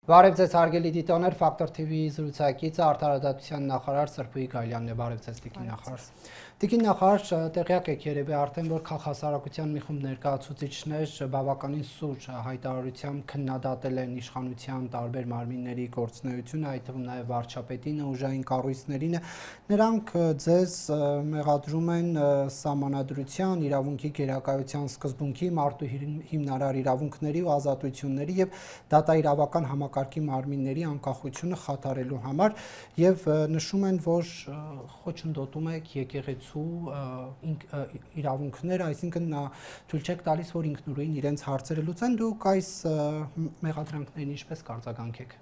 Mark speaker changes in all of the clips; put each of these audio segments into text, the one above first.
Speaker 1: Բարև ձեզ հարգելի դիտողներ, Ֆակտոր TV-ի զրուցակիցը արտարադատության նախարար Սրբուհի Գալյանն է, բարև ձեզ Տիկին նախարար։ Տիկին նախարար, տեղյակ եք երևի արդեն, որ քաղաքասարակության մի խումբ ներկայացուցիչներ բավականին սուր հայտարարությամբ քննադատել են իշխանության տարբեր մարմինների գործունեությունը, այդ թվում նաև վարչապետին, ուժային կառույցներին։ Նրանք ձեզ մեղադրում են սահմանադրության, իրավունքի գերակայության սկզբունքի, մարդու հիմնարար իրավունքների ու ազատությունների եւ դատաիրավական համակարգի մարմինների անկախությունը խաթարելու համար եւ նշում են, որ խոչընդոտում եք եկեղեցու իրավունքները, այսինքն թույլ չեք տալիս, որ ինքնուրույն իրենց հարցերը լուծեն, դուք այս մեղադրանքներին ինչպես կարձագանքեք։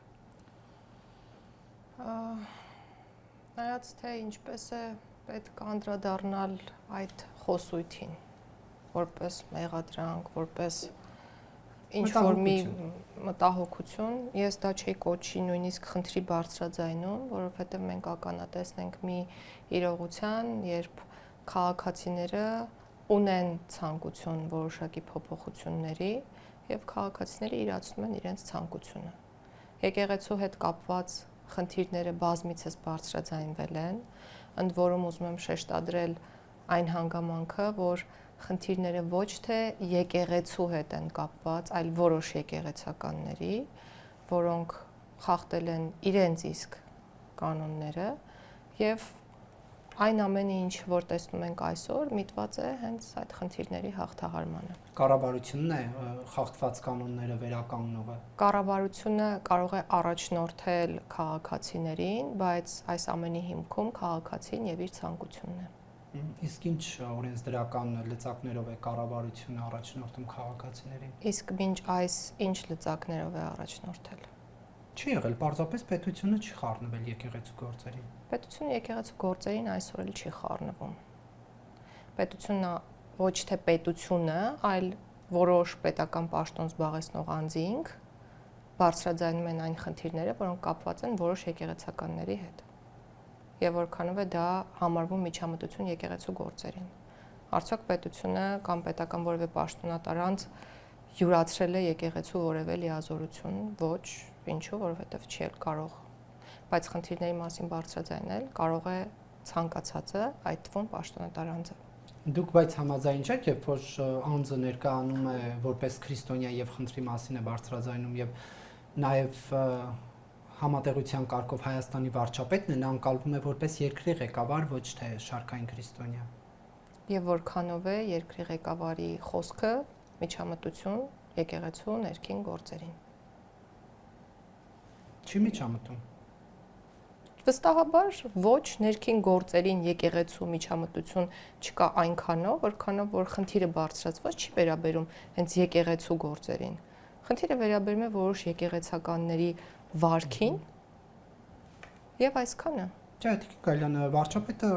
Speaker 2: Նայած թե ինչպես է պետք անդրադառնալ այդ խոսույթին, որպես մեղադրանք, որպես ինչ-որ մի մտահոգություն, ես դա չի կոչի նույնիսկ խնդրի բարձրաձայնում, որովհետև մենք ականատեսնենք մի իրողության, երբ քաղաքացիները ունեն ցանկություն որոշակի փոփոխությունների եւ քաղաքացիները իրացնում են իրենց ցանկությունը։ Եկեղեցու հետ կապված խնդիրները բազմիցս բարձրաձայնվել են, ընդ որում ուզում եմ շեշտադրել այն հանգամանքը, որ խնդիրները ոչ թե եկեղեցու հետ են կապված, այլ որոշ եկեղեցականների, որոնք խախտել են իրենց իսկ կանոնները եւ այն ամենը, ինչ որ տեսնում ենք այսօր, միտված է հենց այդ խնդիրների հաղթահարմանը։
Speaker 1: Կառավարությունն է խախտված կանոնները վերականգնողը։
Speaker 2: Կառավարությունը կարող է առաջնորդել քաղաքացիներին, բայց այս ամենի հիմքում քաղաքացին եւ իր ցանկությունն է։
Speaker 1: Իսկ ինչ օրենսդրական լծակներով է կառավարությունը առաջնորդում քաղաքացիներին։
Speaker 2: Իսկ մինչ այս ինչ լծակներով է առաջնորդել։
Speaker 1: Չի եղել, պարզապես պետությունը չի խառնվել եկեղեցու գործերին։
Speaker 2: Պետությունը եկեղեցու գործերին այսօր էլ չի խառնվում։ Պետությունը ոչ թե պետությունը, այլ որոշ պետական պաշտոն զբաղեցնող անձինք բարձրաձայնում են այն խնդիրները, որոնք կապված են որոշ եկեղեցականների հետ։ Եվ որքանով է դա համարվում միջամտություն եկեղեցու գործերին։ Արդյոք պետությունը կամ պետական որևէ պաշտոնատար անձ յուրացրել է եկեղեցու որևէ լիազորություն, ոչ, ինչու, որովհետև չի էլ կարող։ Բայց խնդիրների մասին բարձրաձայնել կարող է ցանկացածը, այդ թվում պաշտոնատար անձը։
Speaker 1: Դուք բայց համաձայն չեք, երբ որ անձը ներկայանում է որպես քրիստոնյա եւ խնդրի մասին է բարձրաձայնում եւ նաեւ համատեղության կարգով Հայաստանի վարչապետն է, նա անցալվում է որպես երկրի ղեկավար, ոչ թե շարքային քրիստոնյա։
Speaker 2: Եվ որքանով է երկրի ղեկավարի խոսքը միջամտություն եկեղեցու ներքին գործերին։
Speaker 1: Չի միջամտում։
Speaker 2: Վստահաբար ոչ ներքին գործերին եկեղեցու միջամտություն չկա այնքանով, որքանով որ խնդիրը բարձրացված չի վերաբերում հենց եկեղեցու գործերին։ Խնդիրը վերաբերում է որոշ եկեղեցականների վարքին եւ այսքանը։
Speaker 1: Չէ, Տիկին Գալյանը, վարչապետը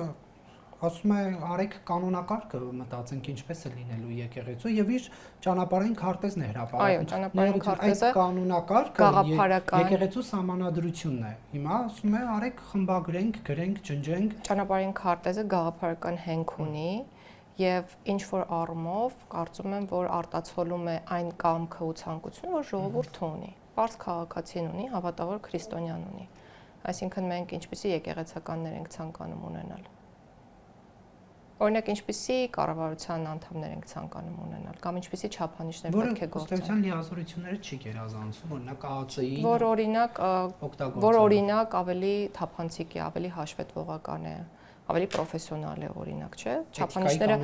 Speaker 1: ասում է արեք կանոնակարգը, մտածենք ինչպես է լինելու եկեղեցու եւ իր ճանապարհային քարտեզն է հրապարակում։
Speaker 2: Այո, ճանապարհային քարտեզը
Speaker 1: կանոնակարգը եկեղեցու սահմանադրությունն է։ Հիմա ասում է արեք խմբագրենք, գրենք, ջնջենք։
Speaker 2: Ճանապարհային քարտեզը գաղափարական հենք ունի եւ ինչ որ առումով կարծում եմ, որ արտացոլում է այն կամքը ու ցանկությունը, որ ժողովուրդը ունի։ Պարզ քաղաքացին ունի, հավատավոր քրիստոնյան ունի։ Այսինքն մենք ինչպիսի եկեղեցականներ ենք ցանկանում ունենալ։ Օրինակ ինչպիսի կառավարության անդամներ ենք ցանկանում ունենալ կամ ինչպիսի չափանիշներ պետք է գործեն։
Speaker 1: Որը լիազորությունները չի գերազանցում, օրինակ ԱԱԾ-ին,
Speaker 2: որ օրինակ ավելի թափանցիկ է, ավելի հաշվետվողական է, ավելի պրոֆեսիոնալ է օրինակ, չէ՞։ Չափանիշները,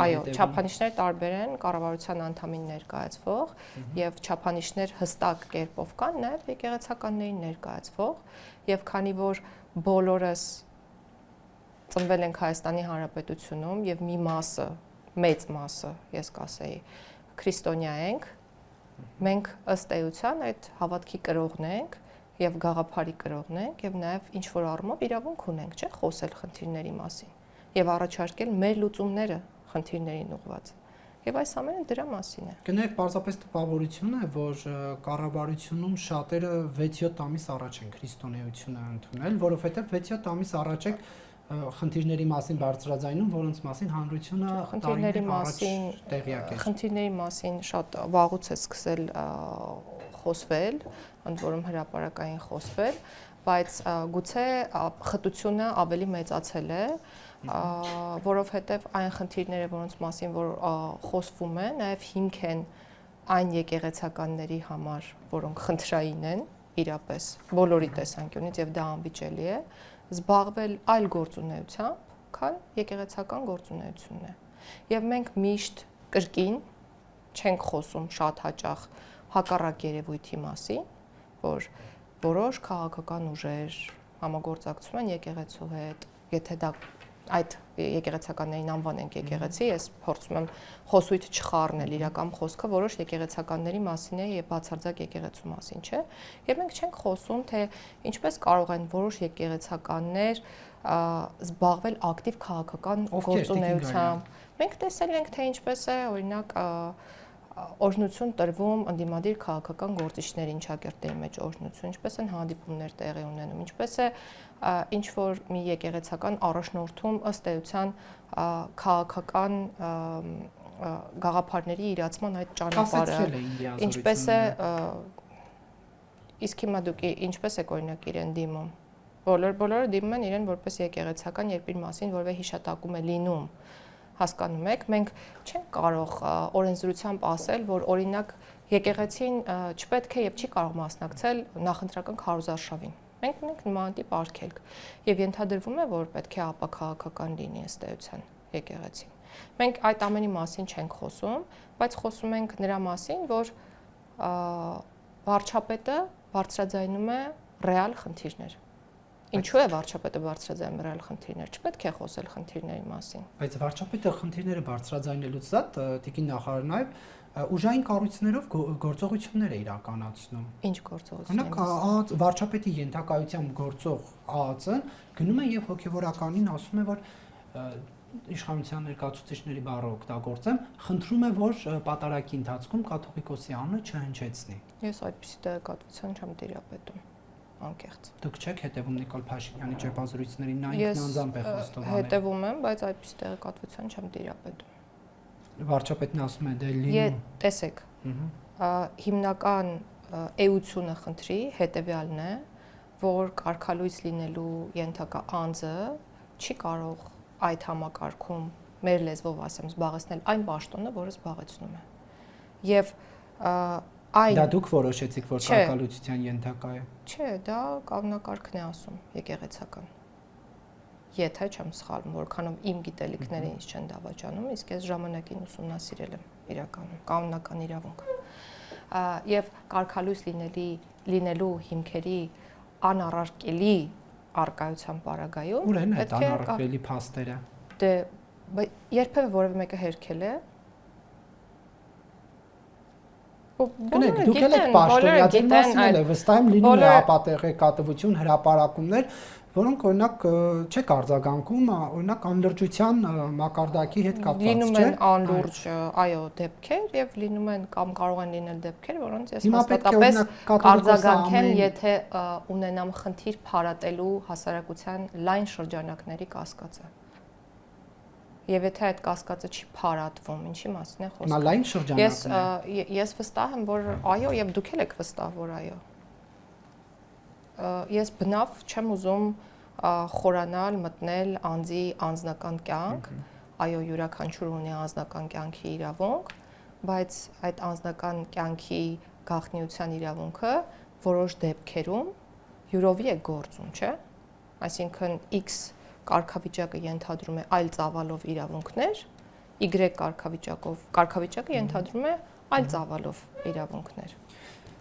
Speaker 2: այո, չափանիշները տարբեր են կառավարության անդամին ներկայացվող եւ չափանիշներ հստակ կերպով կան նաեւ եկեղեցականներին ներկայացվող եւ քանի որ բոլորս ծնվել ենք Հայաստանի Հանրապետությունում եւ մի մասը, մեծ մասը, ես կասեի, քրիստոնյա ենք, մենք ըստ էության այդ հավատքի կրողն ենք եւ գաղափարի կրողն ենք եւ նաեւ ինչ որ առումով իրավունք ունենք, չէ՞, խոսել խնդիրների մասին եւ առաջարկել մեր լուծումները խնդիրներին ուղղված։ Եվ այս ամենը դրա մասին է։
Speaker 1: Կներեք, պարզապես տպավորություն է, որ կառավարությունում շատերը 6-7 ամիս առաջ են քրիստոնեությունը ընդունել, որովհետեւ 6-7 ամիս առաջ է խնդիրների մասին բարձրաձայնում, որոնց մասին հանրությունը տարիներ առաջ տեղյակ է։
Speaker 2: Խնդիրների մասին շատ վաղուց է սկսել խոսվել, ընդ որում հրապարակային խոսվել, բայց գուցե խտությունը ավելի մեծացել է, որովհետև այն խնդիրները, որոնց մասին որ խոսվում է, նաև հիմք են այն եկեղեցականների համար, որոնք խնդրային են իրապես բոլորի տեսանկյունից եւ դա անվիճելի է, զբաղվել այլ գործունեությամբ, քան եկեղեցական գործունեությունն է։ Եվ մենք միշտ կրկին չենք խոսում շատ հաճախ հակառակ երևույթի մասին, որ որոշ քաղաքական ուժեր համագործակցում են եկեղեցու հետ, եթե դա այդ եկեղեցականներին անվանենք եկեղեցի, ես փորձում եմ խոսույթ չխառնել իրական խոսքը որոշ եկեղեցականների մասին է եւ բացարձակ եկեղեցու մասին չէ, եւ մենք չենք խոսում թե ինչպես կարող են որոշ եկեղեցականներ զբաղվել ակտիվ քաղաքական գործունեությամբ։ Մենք տեսել ենք թե ինչպես է օրինակ օրհնություն տրվում ընդդիմադիր քաղաքական գործիչների ինչակերտերի մեջ օրհնություն, ինչպես են հանդիպումներ տեղի ունենում, ինչպես է ինչ որ մի եկեղեցական առաջնորդում ըստ էության քաղաքական գաղափարների իրացման այդ ճանապարհը, ինչպես է իսկ հիմա դուք ինչպես եք օրինակ իրեն դիմում, բոլորը դիմում են իրեն որպես եկեղեցական, երբ իր մասին որևէ հիշատակում է լինում, հասկանում եք, մենք չենք կարող օրենսդրությամբ ասել, որ օրինակ եկեղեցին չպետք է եւ չի կարող մասնակցել նախընտրական քարոզարշավին։ Մենք ունենք նմանատիպ արգելք եւ ենթադրվում է, որ պետք է ապաքաղաքական լինի ըստ էության եկեղեցին։ Մենք այդ ամենի մասին չենք խոսում, բայց խոսում ենք նրա մասին, որ վարչապետը բարձրաձայնում է ռեալ խնդիրներ։ Ինչու է վարչապետը բարձրաձայնում ռեալ խնդիրներ, չպետք է խոսել խնդիրների մասին։
Speaker 1: Բայց վարչապետը խնդիրները բարձրաձայնելուց զատ տիկին նախարար նաև ուժային կառույցներով գործողություններ է իրականացնում։
Speaker 2: Ինչ գործողություններ։
Speaker 1: Օրինակ վարչապետի ենթակայությամբ գործող ԱԱԾ-ն գնում է եւ հոգեվորականին ասում է, որ իշխանության ներկայացուցիչների բառը օգտագործեմ, խնդրում է, որ պատարագի ընթացքում կաթողիկոսի անունը չհնչեցնի։
Speaker 2: Ես այդպիսի տեղեկատվության չեմ տիրապետում։ Անկեղծ։
Speaker 1: Դուք չեք հետևում Նիկոլ Փաշինյանի ճեպազրույցներին, նա ինքնանձամբ է խոստովանել։
Speaker 2: Հետևում եմ, բայց այդպիսի տեղեկատվության չեմ տիրապետում։
Speaker 1: Վարչապետն ասում է դե լինում։
Speaker 2: Տեսեք։ Հիմնական էությունը խնդրի հետեւյալն է, որ կարգալույս լինելու ենթակա անձը չի կարող այդ համակարգում մեր լեզվով ասեմ զբաղեցնել այն պաշտոնը, որը զբաղեցնում է։ Եվ այն
Speaker 1: Դա դուք որոշեցիք, որ կարգալույցության ենթակա է։
Speaker 2: Չէ, դա կանոնակարգն է ասում, եկեղեցական։ Եթե չեմ սխալվում, որքանով իմ գիտելիքները ինձ չեն դավաճանում, իսկ ես ժամանակին ուսումնասիրել եմ իրականում կանոնական իրավունք։ Եվ կարգալույս լինելու հիմքերի անառարկելի արկայության պարագայում
Speaker 1: Ուր են այդ անառարկելի փաստերը։
Speaker 2: Դե երբևէ որևէ մեկը հերքել է։
Speaker 1: Գնեք, դուք եք պաշտոնյաց մասն է, վստահ եմ լինում է ապատեղեկատվություն, հրապարակումներ, որոնք օրինակ չեք արձագանքում, օրինակ անլրջության մակարդակի հետ կապված, չէ՞։
Speaker 2: Լինում են անլուրջ, այո, դեպքեր եւ լինում են կամ կարող են լինել դեպքեր, որոնց ես հաստատապես արձագանքեմ, եթե ունենամ խնդիր փարատելու հասարակության լայն շրջանակների կասկածը։ Եվ եթե այդ կասկածը չի փարատվում, ինչի մասին է խոսքը։
Speaker 1: Հիմա լայն շրջանակն է։
Speaker 2: Ես վստահ եմ, որ այո, եւ դուք եք վստահ, որ այո։ Ես բնավ չեմ ուզում խորանալ, մտնել անձի անձնական կյանք, այո, յուրաքանչյուր ունի անձնական կյանքի իրավունք, բայց այդ անձնական կյանքի գաղտնիության իրավունքը որոշ դեպքերում յուրովի է գործում, չէ՞։ Այսինքն X կարգավիճակը ենթադրում է այլ ծավալով իրավունքներ, Y կարգավիճակը ենթադրում է այլ ծավալով իրավունքներ։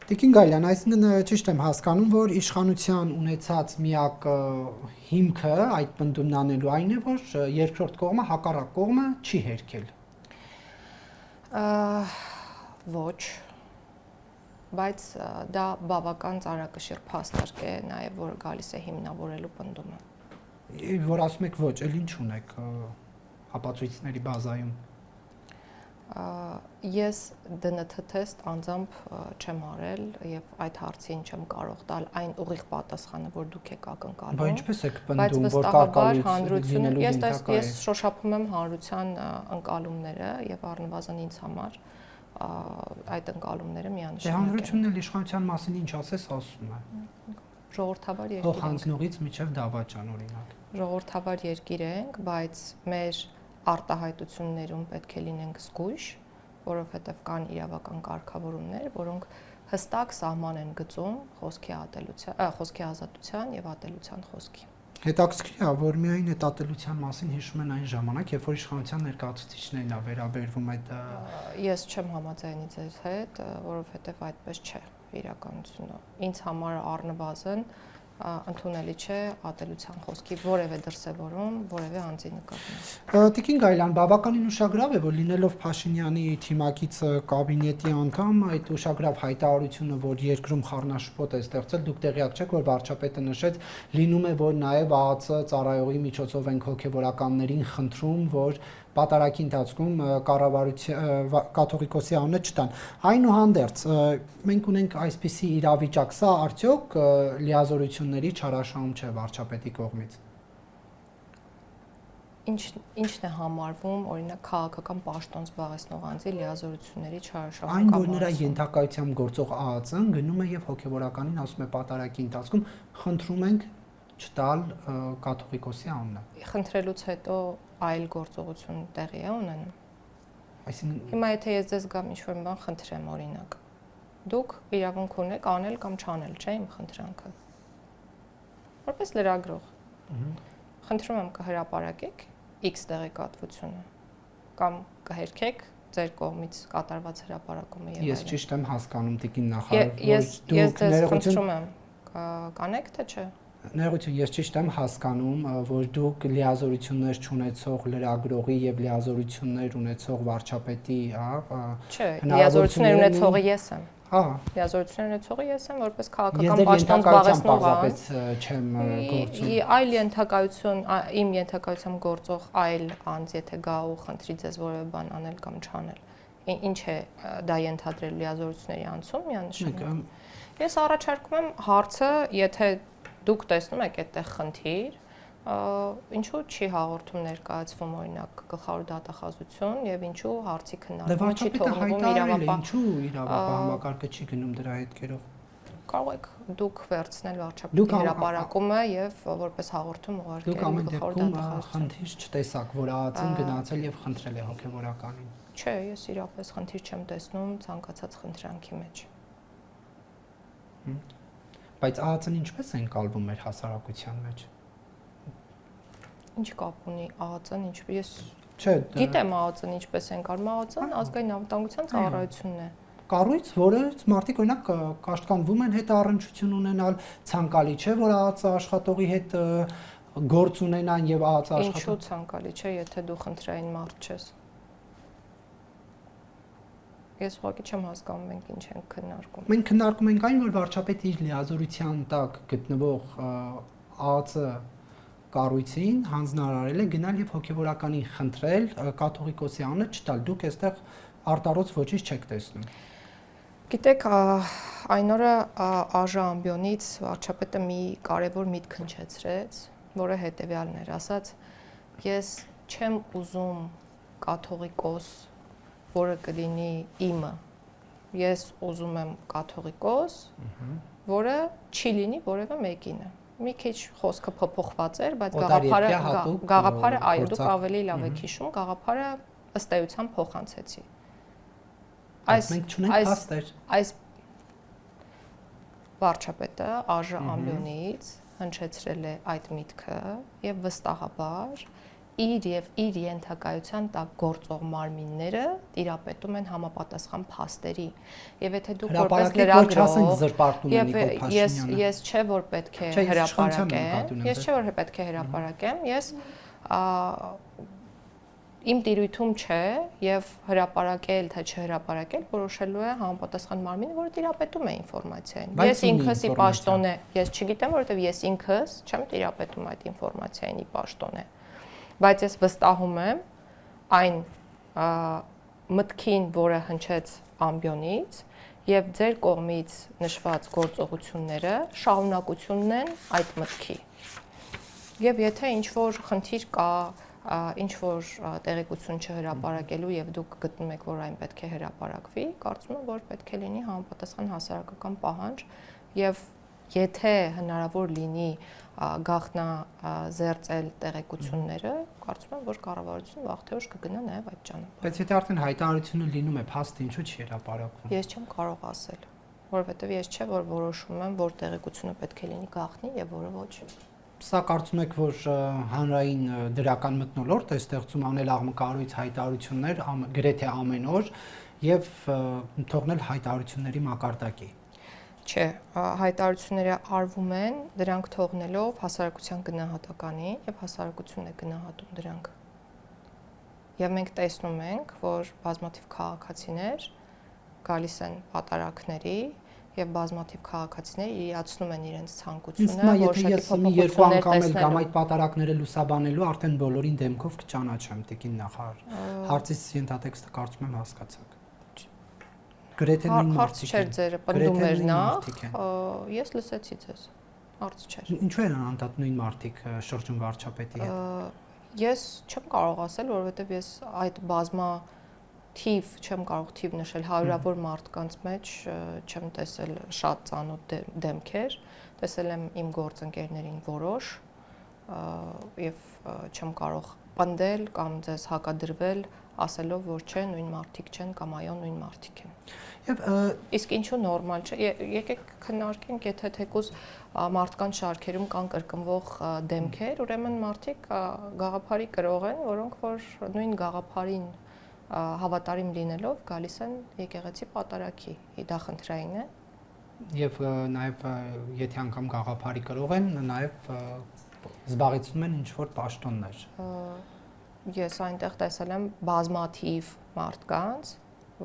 Speaker 1: Տիկին Գալյան, այսինքն ճիշտ եմ հասկանում, որ իշխանության ունեցած միակ հիմքը այդ պնդումն անելու այն է, որ երկրորդ կողմը, հակառակ կողմը չի հերքել։
Speaker 2: Ոչ, բայց դա բավական ծանրակշիռ փաստարկ է, նաև որ գալիս է հիմնավորելու պնդումը։
Speaker 1: Որ ասում եք ոչ, էլ ինչ ունեք ապացույցների բազայում։
Speaker 2: Ես ԴՆԹ թեստ անձամբ չեմ արել եւ այդ հարցին չեմ կարող տալ այն ուղիղ պատասխանը, որ դուք եք ակնկալում։
Speaker 1: Բայց ինչպես եք պնդում, որ կարգալույց լինելու
Speaker 2: ես շոշափում եմ հանրության ընկալումները եւ առնվազն ինձ համար այդ ընկալումները միանշանակ
Speaker 1: են։ Հանրությունն էլ իշխանության մասին ինչ ասես ասում է։
Speaker 2: Ժողովրդավար երկիր։
Speaker 1: Փոխանցնողից միջև դավաճան օրինակ։
Speaker 2: Ժողովրդավար երկիր ենք, բայց մեր արտահայտություններում պետք է լինենք զգույշ, որովհետև կան իրավական կարգավորումներ, որոնք հստակ սահման են գծում խոսքի ազատության եւ ատելության խոսքի։
Speaker 1: Հետաքրքիր է, որ միայն այդ ատելության մասին հիշում են այն ժամանակ, երբ որ իշխանության ներկայացուցիչներն է վերաբերվում այդ
Speaker 2: Ես չեմ համաձայնի ձեզ հետ, որովհետև այդպես չէ իրականությունը։ Ինձ համար առնվազն ընդունելի չէ ատելության խոսքի որևէ դրսևորում, որևէ անձի նկատմամբ։
Speaker 1: Տիկին Գայլյան, բավականին ուշագրավ է, որ լինելով Փաշինյանի թիմակից կաբինետի անդամ, այդ ուշագրավ հայտարարությունը, որ երկրում խառնաշփոթ է ստեղծել, դուք տեղյակ չեք, որ վարչապետը նշեց, լինում է, որ նաև ԱԱՑ ծառայողի միջոցով են հոգևորականներին խնդրում, որ պատարագի ընթացքում կաթողիկոսի անունը չտան։ Այնուհանդերձ, մենք ունենք այսպիսի իրավիճակ, սա արդյոք լիազորությունների չարաշահում չէ վարչապետի կողմից։
Speaker 2: Ինչն է համարվում, օրինակ քաղաքական պաշտոն զբաղեցնող անձի լիազորությունների չարաշահում։
Speaker 1: Այն, որ նրա ենթակայությամբ գործող ԱԱՑ-ն գնում է եւ հոգևորականին ասում է պատարագի ընթացքում խնդրում ենք չտալ կաթողիկոսի անունը։
Speaker 2: Խնդրելուց հետո այլ գործողություն տեղի է ունենում։
Speaker 1: Այսինքն
Speaker 2: Հիմա եթե ես ձեզ գամ ինչ-որ մի բան խնդրեմ օրինակ, դուք իրավունք ունեք անել կամ չանել, չէ՞ իմ խնդրանքը։ Որպես լրագրող խնդրում եմ կհրապարակեք X տեղեկատվությունը կամ կհերքեք ձեր կողմից կատարված հրապարակումը եւ այլն։
Speaker 1: Ես ճիշտ եմ հասկանում տիկին նախարար,
Speaker 2: Ես ձեզ խնդրում եմ կանեք թե չէ։
Speaker 1: Ներողություն, ես ճիշտ եմ հասկանում, որ դուք լիազորություններ չունեցող լրագրողի եւ լիազորություններ ունեցող վարչապետի,
Speaker 2: Չէ, լիազորություններ ունեցողը ես եմ։ Լիազորություններ ունեցողը ես եմ, որպես քաղաքական պաշտոն զբաղեցնող անձ
Speaker 1: չեմ գործում։
Speaker 2: Այլ ենթակայություն, իմ ենթակայությամբ գործող այլ անձ, եթե գա ու խնդրի ձեզ որևէ բան անել կամ չանել, ինչ է դա ենթադրել լիազորությունների անցում միանշանակ։ Ես առաջարկում եմ հարցը, եթե դուք տեսնում եք այդտեղ խնդիր, ինչու չի հաղորդում ներկայացվում օրինակ գլխավոր դատախազություն եւ ինչու հարցի քննարկումը չի թողնվում իրավապահ։
Speaker 1: Ինչու իրավապահ համակարգը չի գնում դրա հետքերով։
Speaker 2: Կարող եք դուք վերցնել վարչապետի հրապարակումը եւ որպես հաղորդում ուղարկել գլխավոր դատախազություն։
Speaker 1: Խնդիր չտեսակ, որ ԱԱՑ-ն գնացել եւ խնդրել է հոգեվորականին։
Speaker 2: Չէ, ես իրապես խնդիր չեմ տեսնում ցանկացած խնդրանքի մեջ։
Speaker 1: Բայց ԱԱՑ-ն ինչպես է ընկալվում մեր հասարակության մեջ։
Speaker 2: Ինչ կապ ունի ԱԱՑ-ն, ես
Speaker 1: Չէ,
Speaker 2: գիտեմ ԱԱՑ-ն ինչպես է ընկալվում, ԱԱՑ-ն ազգային անվտանգության ծառայությունն է։
Speaker 1: Կառույց, որը մարդիկ օրինակ կաշտկանվում են հետ առնչություն ունենալ, ցանկալի չէ, որ ԱԱՑ աշխատողի հետ գործ ունենան եւ ԱԱՑ աշխատող։
Speaker 2: Ինչու ցանկալի չէ, եթե դու խնդրային մարդ չես։ Ես ուղղակի չեմ հասկանում մենք ինչ ենք քննարկում։
Speaker 1: Մենք քննարկում ենք այն, որ վարչապետը իր լիազորության տակ գտնվող ԱԱՑ կառույցին հանձնարարել է գնալ եւ հոգեվորականին խնդրել կաթողիկոսի անունը չտալ։ Դուք այստեղ արտարոց ոչինչ չեք տեսնում։
Speaker 2: Գիտեք, այն օրը ԱԺ ամբիոնից վարչապետը մի կարևոր միտք հնչեցրեց, որը հետեւյալն էր, ասաց. ես չեմ ուզում կաթողիկոս, որը կլինի իմը։ Ես ուզում եմ կաթողիկոս, որը չի լինի որևէ մեկինը։ Մի քիչ խոսքը փոփոխված էր, բայց գաղափարը, այո, դուք ավելի լավ եք հիշում, գաղափարը ըստ էության փոխանցեցի։ Այս վարչապետը ԱԺ ամբիոնից հնչեցրել է այդ միտքը եւ վստահաբար իր ենթակայության տակ գործող մարմինները տիրապետում են համապատասխան փաստերի։ Եվ եթե դուք որպես լրագրող, ես չէ որ պետք է հրապարակեմ, ես իմ տիրույթում չէ եւ հրապարակել թե չհրապարակել որոշելու է համապատասխան մարմինը, որը տիրապետում է ինֆորմացիային։ Ես ինքս ի պաշտոնե, ես չգիտեմ, որովհետեւ ես ինքս չեմ տիրապետում այդ ինֆորմացիային ի պաշտոնե։ Բայց ես վստահում եմ այն մտքին, որը հնչեց ամբիոնից եւ ձեր կողմից նշված գործողությունները շարունակությունն են այդ մտքի։ Եվ եթե ինչ որ խնդիր կա ինչ որ տեղեկություն չհրապարակելու եւ դուք գտնում եք, որ այն պետք է հրապարակվի, կարծում եմ, որ պետք է լինի համապատասխան հասարակական պահանջ եւ եթե հնարավոր լինի գաղտնազերծել տեղեկությունները, կարծում եմ, որ կառավարությունը վաղ թե ուշ կգնա նաեւ այդ ճանապարհով։
Speaker 1: Բայց եթե արդեն հայտարարությունը լինում է, փաստը ինչու՞ չի հրապարակվում։
Speaker 2: Ես չեմ կարող ասել, որովհետեւ ես չէ որ որոշում եմ, որ տեղեկությունը պետք է լինի գաղտնի եւ որը ոչ։
Speaker 1: Սա կարծում եք, որ հանրային դրական մթնոլորտ է ստեղծում անել աղմկարույց հայտարարություններ գրեթե ամեն օր եւ թողնել հայտարարությունների մակարդակի։
Speaker 2: Չէ, հայտարարությունները արվում են, դրանք թողնելով հասարակության գնահատականին եւ հասարակությունն է գնահատում դրանք։ Եվ մենք տեսնում ենք, որ բազմաթիվ քաղաքացիներ գալիս են պատարակների եւ բազմաթիվ քաղաքացիներ իրացնում են իրենց ցանկությունը,
Speaker 1: որոշակի փոփոխություններ տեսնելու։ Կամ այդ պատարակները լուսաբանելու արդեն բոլորին դեմքով կճանաչեմ, տիկին նախարար։ Հարցից ենթատեքստը կարծում եմ հասկացաք։ Գրեթե նույն
Speaker 2: հարց չէր ձերը, պնդում էր նախ, ես լսեցի ձեզ։ Հարց չէր։
Speaker 1: Ինչու են անընդհատ նույն մարդիկ շրջում վարչապետի հետ։
Speaker 2: Ես չեմ կարող ասել, որովհետեւ ես այդ բազմա թիվ չեմ կարող թիվ նշել, հարյուրավոր մարդկանց մեջ չեմ տեսել շատ ծանոթ դեմքեր, տեսել եմ իմ գործընկերներին որոշ եւ չեմ կարող պնդել կամ ձեզ հակադրվել ասելով, որ չէ, նույն մարդիկ չեն կամ այո, նույն մարդիկ են։ Իսկ ինչու նորմալ չէ։ Եկեք քննարկենք, եթե թեկուզ մարդկանց շարքերում կան կրկնվող դեմքեր, ուրեմն մարդիկ գաղափարի կրող են, որոնք որ նույն գաղափարին հավատարիմ լինելով գալիս են եկեղեցի պատարակի, դա խնդրային է։
Speaker 1: Եվ նաև եթե անգամ գաղափարի կրող են, նաև զբաղեցնում են ինչ-որ պաշտոններ։
Speaker 2: Ես այնտեղ տեսել եմ բազմաթիվ մարդկանց,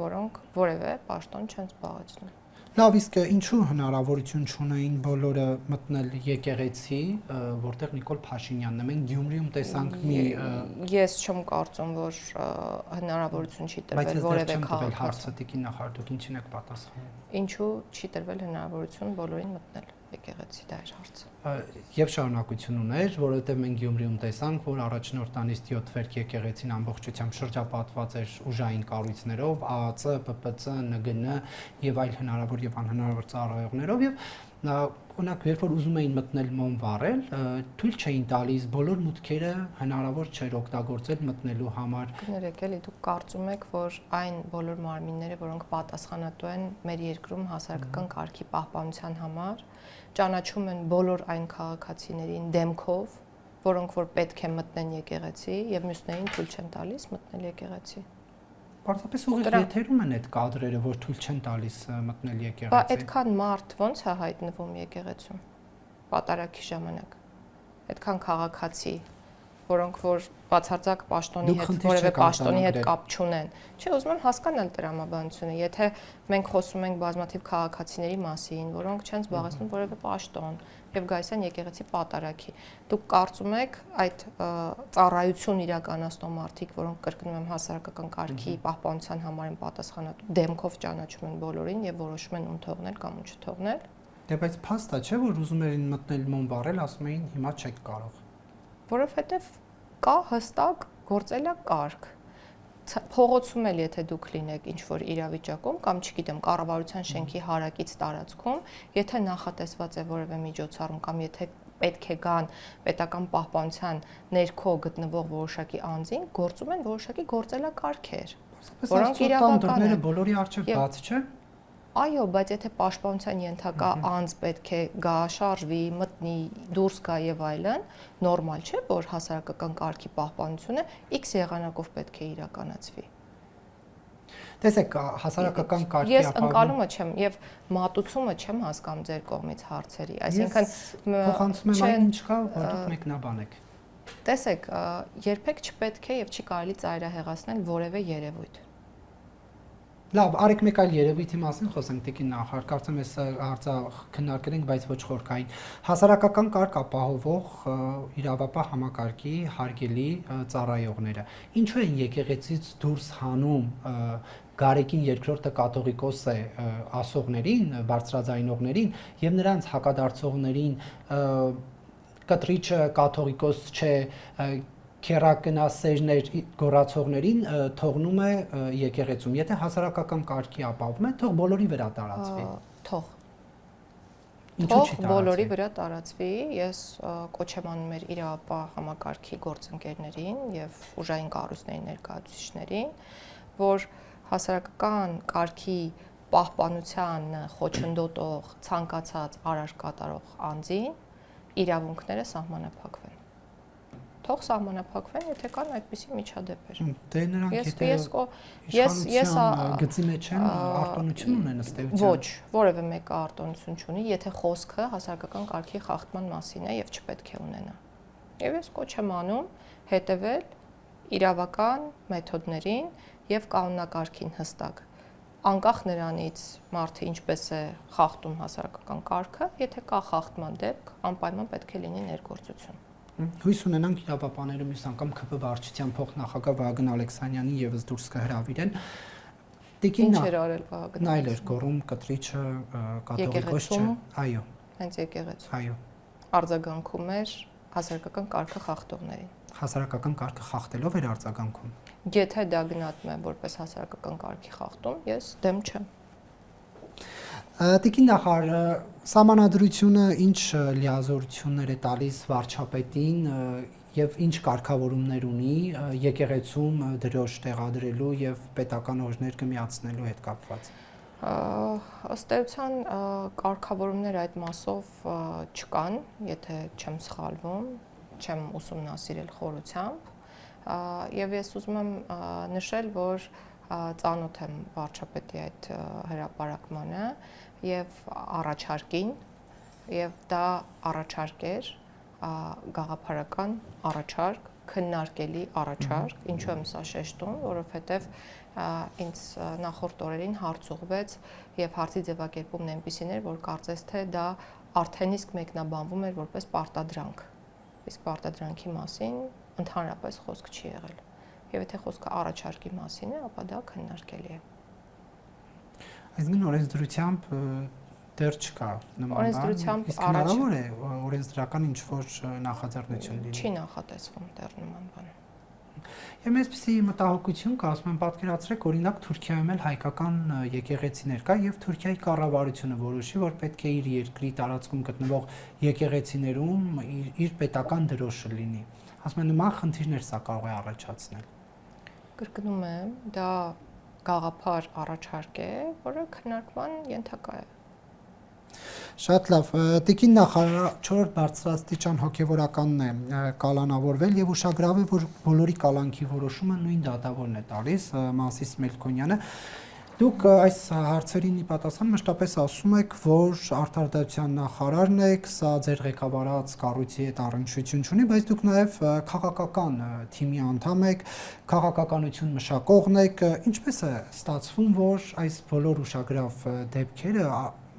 Speaker 2: որոնք որևէ պաշտոն չեն զբաղեցնում։
Speaker 1: Լավ, իսկ ինչու հնարավորություն չունեին բոլորը մտնել եկեղեցի, որտեղ Նիկոլ Փաշինյանն է։ Մենք Գյումրիում տեսանք մի
Speaker 2: Ես չեմ կարծում, որ հնարավորություն չի տրվել որևէ քաղաք։
Speaker 1: Հարցը տիկին նախարար, դուք ինչին եք պատասխանում։
Speaker 2: Ինչու չի տրվել հնարավորություն բոլորին մտնել եկեղեցի, դա էր հարցը։
Speaker 1: Եվ շարունակություն ուներ, որովհետև մենք Գյումրիում տեսանք, որ առաջնորդ տանից 7 վերք եկեղեցին ամբողջությամբ շրջապատված էր ուժային կառույցներով, ԱԱԾ, ՊՊՑ, ՆԳՆ եւ այլ հնարավոր եւ անհնարավոր ծառայողներով եւ օրինակ երբ որ ուզում էին մտնել մոմ վառել, թույլ չէին տալիս բոլոր մուտքերը հնարավոր չէր օգտագործել մտնելու համար։
Speaker 2: Կներեք, էլի դուք կարծում եք, որ այն բոլոր մարմինները, որոնք պատասխանատու են մեր երկրում հասարակական կարգի պահպանության համար, ճանաչում են բոլոր այն քաղաքացիներին դեմքով, որոնք որ պետք է մտնեն եկեղեցի եւ մյուսներին թույլ չեն տալիս մտնել եկեղեցի։
Speaker 1: Պարզապես ուղիղ եթերում են այդ կադրերը, որ թույլ չեն տալիս մտնել եկեղեցի։
Speaker 2: Բա այդքան մարդ ոնց է հայտնվում եկեղեցում պատարակի ժամանակ։ Այդքան քաղաքացի, որոնք որ բացարձակ պաշտոնի հետ որևէ պաշտոնի հետ կապ չունեն։ Չէ, ուզում եմ հասկանալ տրամաբանությունը, եթե մենք խոսում ենք բազմաթիվ քաղաքացիների մասին, որոնք չեն զբաղեցնում որևէ պաշտոն եւ գայս են եկեղեցի պատարակի։ Դուք կարծում եք այդ ծառայություն իրականացնող մարդիկ, որոնք կրկնում եմ հասարակական կարգի պահպանության համար են պատասխանատու, դեմքով ճանաչում են բոլորին եւ որոշում են ում թողնել կամ ում չթողնել։
Speaker 1: Դե բայց փաստա չէ, որ ուզում էին մտնել մոմ վառել, ասում էին հիմա չեք կարող։
Speaker 2: Որովհետեւ կա հստակ գործելակարգ։ Փողոցում էլ եթե դուք լինեք ինչ որ իրավիճակում կամ չգիտեմ կառավարության շենքի հարակից տարածքում, եթե նախատեսված է որևէ միջոցառում կամ եթե պետք է գան պետական պահպանության ներքո գտնվող որոշակի անձին, գործում են որոշակի գործելակարգեր, որոնք իրավական են։
Speaker 1: Բոլորի առջև բաց չէ։
Speaker 2: Այո, բայց եթե պաշտպանության ենթակա անձ պետք է գա, շարժվի, մտնի, դուրս գա եւ այլն, նորմալ չէ, որ հասարակական կարգի պահպանությունը X եղանակով պետք է իրականացվի։
Speaker 1: Տեսեք, հասարակական կարգի
Speaker 2: Ես ընկալումը չեմ եւ մատուցումը չեմ հասկանում ձեր կողմից հարցերի, այսինքն
Speaker 1: փոխանցում եմ այն ինչ կա, որ դուք մեկնաբանեք։
Speaker 2: Տեսեք, երբեք չպետք է եւ չի կարելի ծայրահեղացնել որևէ երևույթ։
Speaker 1: Լավ, արեք մեկ այլ երևույթի մասին խոսենք տիկին նախարար, կարծեմ այս հարցը քննարկել ենք, բայց ոչ խորքային։ Հասարակական կարգ ապահովող իրավապահ համակարգի հարգելի ծառայողները։ Ինչու են եկեղեցից դուրս հանում Գարեգին երկրորդը կաթողիկոս է ասողներին, բարձրաձայնողներին եւ նրանց հակադարձողներին կտրիչը կաթողիկոս չէ, քերակնասերներ գոռացողներին թողնում է եկեղեցում։ Եթե հասարակական կարգի ապահովում է, թող բոլորի վրա տարածվի։
Speaker 2: Թող
Speaker 1: Ինչու՞ չի
Speaker 2: բոլորի
Speaker 1: տարածվի։
Speaker 2: վրա տարածվի, ես կոչ եմ անում մեր իրավապահ համակարգի գործընկերներին եւ ուժային կառույցների ներկայացուցիչներին, որ հասարակական կարգի պահպանության խոչընդոտող ցանկացած արար կատարող անձին իրավունքները սահմանափակվեն։ Թող սահմանափակվեն, եթե կան այդպիսի միջադեպեր։
Speaker 1: Դե նրանք եթե
Speaker 2: ես
Speaker 1: գծի մեջ են արտոնություն ունեն ըստ էության։
Speaker 2: Ոչ, որևէ մեկը արտոնություն չունի, եթե խոսքը հասարակական կարգի խախտման մասին է եւ չպետք է ունենա։ Եվ ես կոչ եմ անում հետեւել իրավական մեթոդներին եւ կանոնակարգին հստակ։ Անկախ նրանից մարդը ինչպես է խախտում հասարակական կարգը, եթե կա խախտման դեպք, անպայման պետք է լինի ներգործություն։
Speaker 1: Հույս ունենանք իրավապահները մյուս անգամ ԿՊ վարչության փոխնախագահ Վահագն Ալեքսանյանի եւս դուրս կհրավիրեն։
Speaker 2: Ինչ էր արել Վահագնը։
Speaker 1: Նայել էր գոռում կտրիչը կաթողիկոս չէ։ Այո։
Speaker 2: Հենց եկեղեցու։
Speaker 1: Այո։
Speaker 2: Արձագանքում էր հասարակական կարգը խախտողներին։
Speaker 1: Հասարակական կարգը խախտելով էր արձագանքում։
Speaker 2: Եթե դա գնահատում է որպես հասարակական կարգի խախտում, ես դեմ չեմ։
Speaker 1: Տիկին նախարար, սահմանադրությունը ինչ լիազորություններ է տալիս վարչապետին եւ ինչ կարգավորումներ ունի եկեղեցում դրոշ տեղադրելու եւ պետական օրհներ կմիացնելու հետ կապված։
Speaker 2: Ըստ էության կարգավորումներ այդ մասով չկան, եթե չեմ սխալվում, չեմ ուսումնասիրել խորությամբ, եւ ես ուզում եմ նշել, որ ծանոթ եմ վարչապետի այդ հրապարակմանը եւ առաջարկին, եւ դա առաջարկ էր, գաղափարական առաջարկ, քննարկելի առաջարկ, ինչու եմ սա շեշտում, որովհետեւ ինձ նախորդ օրերին հարց ուղղվեց եւ հարցի ձևակերպումն այնպեսին էր, որ կարծես թե դա արդեն իսկ մեկնաբանվում էր որպես պարտադրանք, իսկ պարտադրանքի մասին ընդհանրապես խոսք չի եղել։ Եվ եթե խոսքը առաջարկի մասին է, ապա դա քննարկելի է։
Speaker 1: Այսինքն օրենսդրությամբ դեռ չկա նման բան։ Իսկ հնարավոր է օրենսդրական ինչ-որ նախաձեռնություն լինի։
Speaker 2: Չի նախատեսվում դեռ նման բան։
Speaker 1: Եմ այսպեսի մտահոգություն կա, ասում եմ պատկերացրեք, օրինակ Թուրքիայում էլ հայկական եկեղեցիներ կա եւ Թուրքիայի կառավարությունը որոշի, որ պետք է իր երկրի տարածքում գտնվող եկեղեցիներում իր պետական դրոշը լինի։ Ասում եմ նման խնդիրներ սա կարող է առաջացնել։
Speaker 2: Կրկնում եմ, դա գաղափար առաջարկ է, որը քննարկման ենթակա է։
Speaker 1: Շատ լավ, տիկին նախարար 4 բարձրաստիճան հոգևորականն է կալանավորվել եւ ուշագրավ է, որ բոլորի կալանքի որոշումը նույն դատավորն է տալիս, Մասիս Մելքոնյանը։ Դուք այս հարցերին ի պատասխան մշտապես ասում եք, որ արդարադատության նախարարն եք, սա ձեր ղեկավարած կառույցի հետ առնչություն չունի, բայց դուք նաեւ քաղաքական թիմի անդամ եք, քաղաքականություն մշակողն եք, ինչպես է ստացվում, որ այս բոլոր ուշագրավ դեպքերը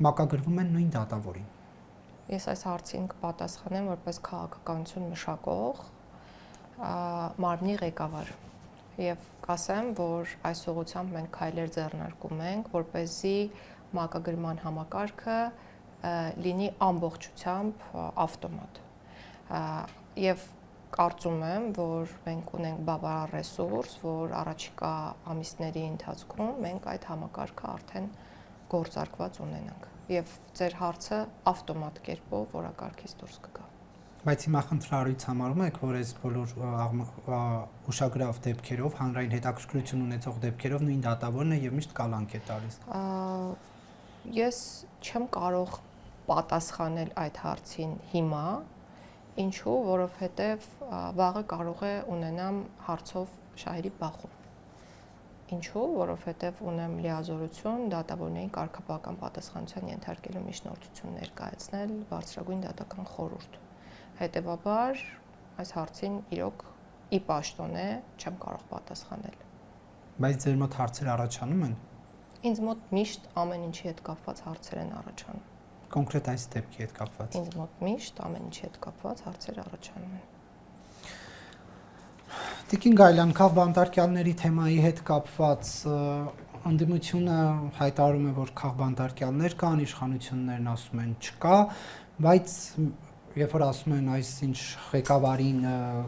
Speaker 1: մակագրվում են նույն դատավորին։
Speaker 2: Ես այս հարցին կպատասխանեմ որպես քաղաքականություն մշակող մարմնի ղեկավար եւ կասեմ, որ այս ուղղությամբ մենք քայլեր ձեռնարկում ենք, որպեսզի մակագրման համակարգը լինի ամբողջությամբ ավտոմատ։ Եվ կարծում եմ, որ մենք ունենք բավարար ռեսուրս, որ առաջիկա ամիսների ընթացքում մենք այդ համակարգը արդեն գործարկված ունենանք եւ ձեր հարցը ավտոմատ կերպով որակարգից դուրս կգա։
Speaker 1: Բայց հիմա խնդրարույց համարում եք, որ այս բոլոր ուշագրավ դեպքերով, հանրային հետաքրքրություն ունեցող դեպքերով նույն դատավորն է եւ միշտ կալանք է տալիս։
Speaker 2: Ես չեմ կարող պատասխանել այդ հարցին հիմա, ինչու, որովհետեւ վաղը կարող է ունենամ հարցով շահերի բախում։ Ինչու, որովհետև ունեմ լիազորություն դատավորների կարգապահական պատասխանատվության ենթարկելու միջնորդություն ներկայացնել բարձրագույն դատական խորհուրդ։ Հետևաբար այս հարցին իրոք ի պաշտոն է, չեմ կարող պատասխանել։
Speaker 1: Բայց ձեր մոտ հարցեր առաջանում են։
Speaker 2: Ինձ մոտ միշտ ամեն ինչի հետ կապված հարցեր են առաջանում։
Speaker 1: Կոնկրետ այս դեպքի հետ կապված։
Speaker 2: Ինձ մոտ միշտ ամեն ինչի հետ կապված հարցեր առաջանում են։
Speaker 1: Տիկին Գայլյան, քաղբանտարկյալների թեմայի հետ կապված ընդդիմությունը հայտարարում է, որ քաղբանտարկյալներ կան, իշխանություններն ասում են չկա, բայց երբ որ ասում են այսինչ ղեկավարին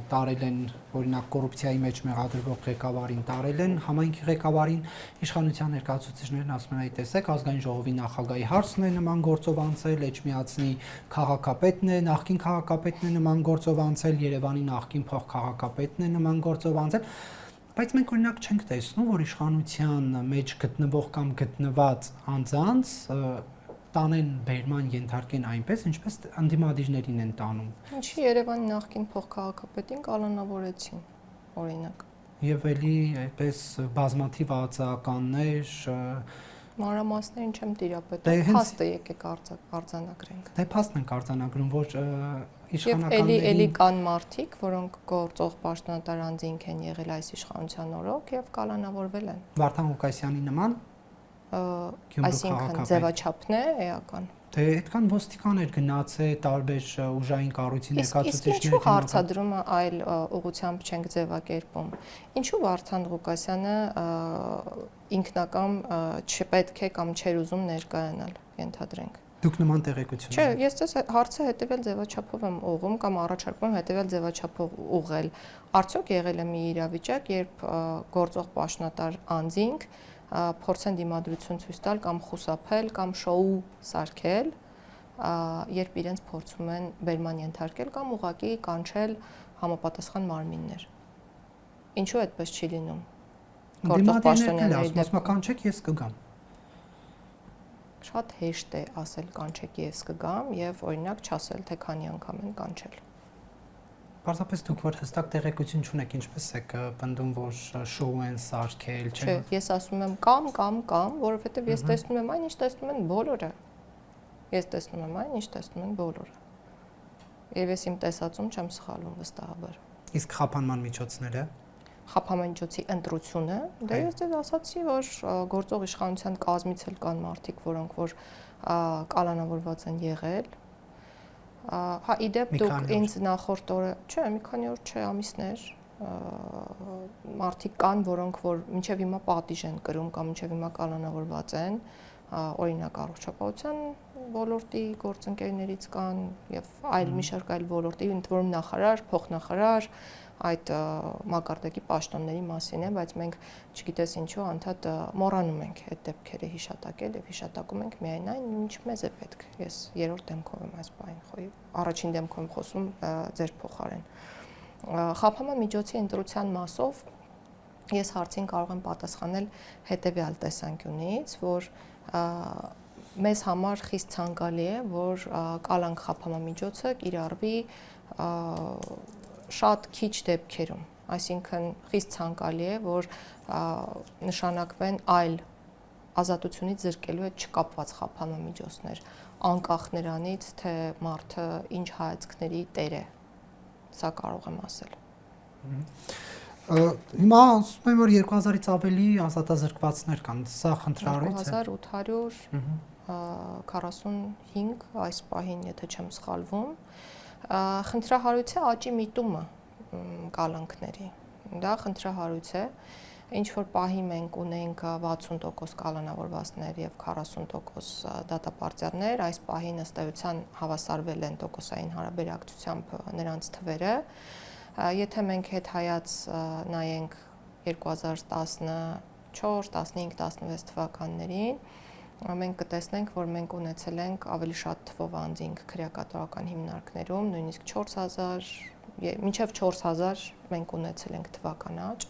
Speaker 1: տարել են, օրինակ կոռուպցիայի մեջ մեղադրվող ղեկավարին տարել են, համայնքի ղեկավարին իշխանության ներկայացուցիչներն ասում են, այ տեսեք, ազգային ժողովի նախագահի հարցն է նման գործով անցել, Էջմիածնի քաղաքապետն է, նախկին քաղաքապետն է նման գործով անցել, Երևանի նախկին փոխքաղաքապետն է նման գործով անցել, բայց մենք օրինակ չենք տեսնում, որ իշխանության մեջ գտնվող կամ գտնված անձանց տանեն բերման ենթարկեն այնպես, ինչպես ընդդիմադիրներին են տանում։
Speaker 2: Ինչի Երևանի նախկին փոխքաղաքապետին կալանավորեցին, օրինակ։
Speaker 1: Եվ էլի այդպես բազմաթիվ արձականներ,
Speaker 2: մանրամասներին չեմ տիրապետում, փաստը եկեք արձանագրենք։
Speaker 1: Դե փաստն ենք արձանագրում, որ
Speaker 2: Եվ էլի կան մարդիկ, որոնք գործող պաշտոնատար անձինք են եղել այս իշխանության օրոք եւ կալանավորվել են։
Speaker 1: Վարդան Ղուկասյանի նման
Speaker 2: այսինքն ձևաչափն է էական։
Speaker 1: Դե այդքան ոստիկաններ գնացել տարբեր ուժային կառույցի
Speaker 2: Իսկ
Speaker 1: ներկայացուցիչների
Speaker 2: ինչու հարցադրումը այլ ուղղությամբ չենք ձևակերպում։ Ինչու Վարդան Ղուկասյանը ինքնական չպետք է կամ չէր ուզում ներկայանալ, ենթադրենք։
Speaker 1: Դուք նման տեղեկություն։
Speaker 2: Չէ, ես դες հարցը հետևել ձևաչափով եմ ուղղում կամ առաջարկում եմ հետևել ձևաչափով ուղղել։ Արդյոք եղել է մի իրավիճակ, երբ գործող պաշտոնատար անձինք փորձեն դիմադրություն ցույց տալ կամ խուսափել կամ շոու սարքել, երբ իրենց փորձում են բերման ենթարկել կամ ուղղակի կանչել համապատասխան մարմիններ։ Ինչու այդպես չի լինում։ Գործող պաշտոնյաների դեպքում
Speaker 1: կանչեք, ես կգամ։
Speaker 2: Շատ հեշտ է ասել կանչեք ես կգամ եւ օրինակ չասել թե քանի անգամ են կանչել։
Speaker 1: Պարզապես դուք որ հստակ տեղեկություն չունեք, ինչպես եք պնդում, որ շոու են սարքել,
Speaker 2: չէ։ Ես ասում եմ կամ, որովհետեւ ես տեսնում եմ այն, ինչ տեսնում են բոլորը։ Ես տեսնում եմ այն, ինչ տեսնում են բոլորը։ Եվ ես իմ տեսածում չեմ սխալվում վստահաբար։
Speaker 1: Իսկ խափանման միջոցները
Speaker 2: խափանմիջոցի ընտրությունը, դե ես ձեզ ասացի, որ գործող իշխանության կազմից էլ կան մարդիկ, որոնք որ կալանավորված են եղել։ Հա, իդեպ դուք ինձ նախորդ օրը, չէ, մի քանի օր չէ, ամիսներ, մարդիկ կան, որոնք որ մինչև հիմա պատիժ են կրում կամ մինչև հիմա կալանավորված են, օրինակ առողջապահության ոլորտի գործընկերներից կան եւ այլ մի շարք այլ ոլորտի, ընդ որում նախարար, փոխնախարար այդ մակարդակի պաշտոնների մասին է, բայց մենք չգիտես ինչու անդադ մոռանում ենք այդ դեպքերը հիշատակել եւ հիշատակում ենք միայն այն, ինչ մեզ է պետք։ Ես երրորդ դեմքով եմ այս բանին առաջին դեմքով եմ խոսում ձեր փոխարեն։ Խափանման միջոցի ընտրության մասով ես հարցին կարող եմ պատասխանել հետեւյալ տեսանկյունից, որ մեզ համար խիստ ցանկալի է, որ կալանք խափանման միջոցը կիրառվի շատ քիչ դեպքերում, այսինքն խիստ ցանկալի է, որ նշանակվեն այլ ազատությունից զրկելու հետ չկապված խափանման միջոցներ, անկախ նրանից, թե մարդը ինչ հայացքների տեր է, սա կարող եմ ասել։
Speaker 1: Հիմա ասում եմ, որ 2000-ից ավելի ազատազրկվածներ կան, սա խնդրահարույց է։
Speaker 2: 2845 այս պահին, եթե չեմ սխալվում, խնդրահարույց է աճի միտումը կալանքների։ Դա խնդրահարույց է, ինչ որ պահի մենք ունենք 60% կալանավորվածներ եւ 40% դատապարտյալներ, այս պահին ըստ էության հավասարվել են տոկոսային հարաբերակցությամբ նրանց թվերը։ Եթե մենք հետ հայաց նայենք 2014, 15, 16 թվականներին, մենք կտեսնենք, որ մենք ունեցել ենք ավելի շատ թվով անձինք քրեակատարական հիմնարկներում, նույնիսկ 4000, մինչև 4000 մենք ունեցել ենք թվական աճ։